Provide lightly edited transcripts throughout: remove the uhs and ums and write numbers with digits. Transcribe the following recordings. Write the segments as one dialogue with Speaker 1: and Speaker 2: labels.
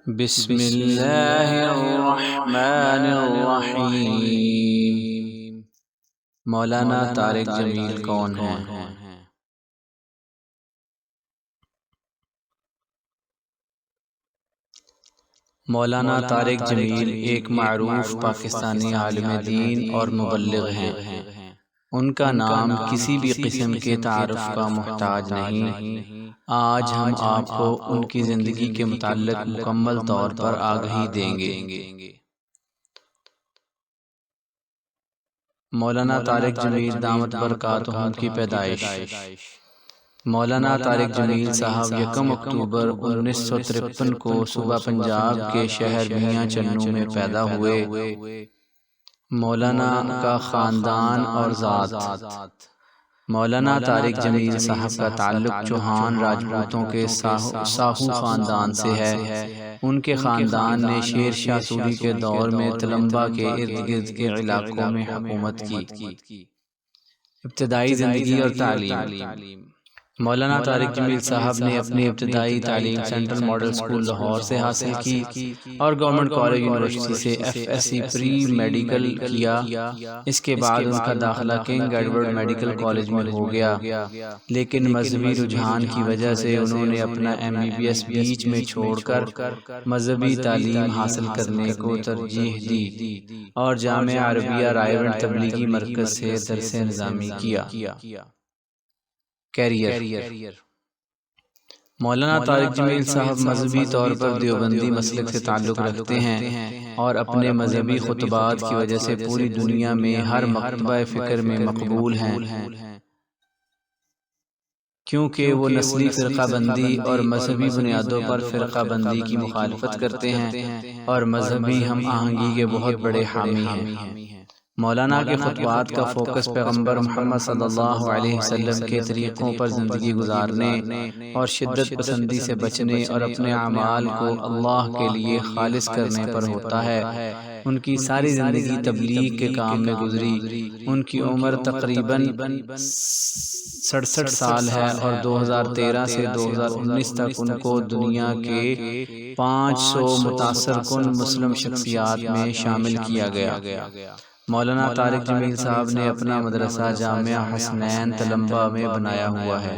Speaker 1: بسم اللہ الرحمن الرحیم۔ مولانا طارق جمیل کون ہیں؟ مولانا طارق جمیل ایک معروف پاکستانی عالم دین اور مبلغ ہیں۔ ان کا نام کسی بھی قسم کے تعارف کا محتاج نہیں۔ آج ہم آپ کو ان کی زندگی کے متعلق مکمل طور پر آگاہی دیں گے۔ مولانا طارق جمیل دامت برکاتہم کی پیدائش۔ مولانا طارق جمیل صاحب 1 اکتوبر 1953 کو صوبہ پنجاب کے شہر میاں چنوں میں پیدا ہوئے۔ مولانا کا خاندان اور ذات۔ مولانا طارق جمیل صاحب کا تعلق چوہان راجپوتوں کے ساہو خاندان سے ہے۔ ان کے خاندان نے شیر شاہ سوری کے دور میں تلمبہ کے ارد گرد کے علاقوں میں حکومت کی۔ ابتدائی زندگی اور تعلیم۔ مولانا طارق جمیل صاحب نے اپنی ابتدائی تعلیم سینٹرل ماڈل سکول لاہور سے حاصل کی اور گورنمنٹ کالج یونیورسٹی سے FSc پری میڈیکل کیا۔ اس کے بعد ان کا داخلہ کنگ ایڈورڈ میڈیکل کالج میں ہو گیا، لیکن مذہبی رجحان کی وجہ سے انہوں نے اپنا MBBS بیچ میں چھوڑ کر مذہبی تعلیم حاصل کرنے کو ترجیح دی اور جامعہ عربیہ رائے گنج تبلیغی مرکز سے درس نظامی کیا۔ کیریئر۔ مولانا طارق جمیل صاحب مذہبی طور پر دیوبندی مسلک سے تعلق رکھتے ہیں اور اپنے مذہبی خطبات کی وجہ سے پوری دنیا میں ہر مکتبہ فکر میں مقبول ہیں، کیونکہ وہ نسلی فرقہ بندی اور مذہبی بنیادوں پر فرقہ بندی کی مخالفت کرتے ہیں اور مذہبی ہم آہنگی کے بہت بڑے حامی ہیں۔ مولانا کے خطبات کا فوکس پیغمبر محمد صلی اللہ علیہ وسلم کے طریقوں پر زندگی گزارنے اور شدت پسندی سے بچنے اور اپنے اعمال کو اللہ کے لیے خالص کرنے پر ہوتا ہے۔ ان کی ساری زندگی تبلیغ کے کام میں گزری۔ ان کی عمر تقریباً 67 سال ہے اور 2013 سے 2019 تک ان کو دنیا کے 500 متاثر کن مسلم شخصیات میں شامل کیا گیا۔ مولانا طارق جمیل صاحب نے اپنا مدرسہ جامعہ حسنین تلمبہ میں بنایا ہوا ہے۔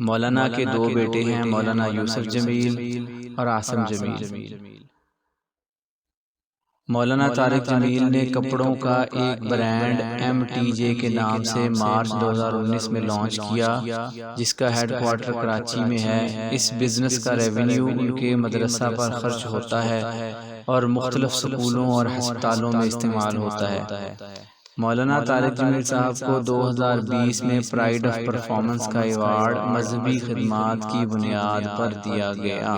Speaker 1: مولانا کے 2 بیٹے ہیں، مولانا یوسف جمیل اور عاصم جمیل۔ مولانا طارق جمیل نے کپڑوں کا ایک برانڈ MTJ کے نام سے مارچ 2019 میں لانچ کیا، جس کا ہیڈ کوارٹر کراچی میں ہے۔ اس بزنس کا ریونیو ان کے مدرسہ پر خرچ ہوتا ہے اور مختلف سکولوں اور ہسپتالوں میں استعمال ہوتا ہے۔ مولانا طارق جمیل صاحب کو 2020 میں پرائڈ آف پرفارمنس کا ایوارڈ مذہبی خدمات کی بنیاد پر دیا گیا۔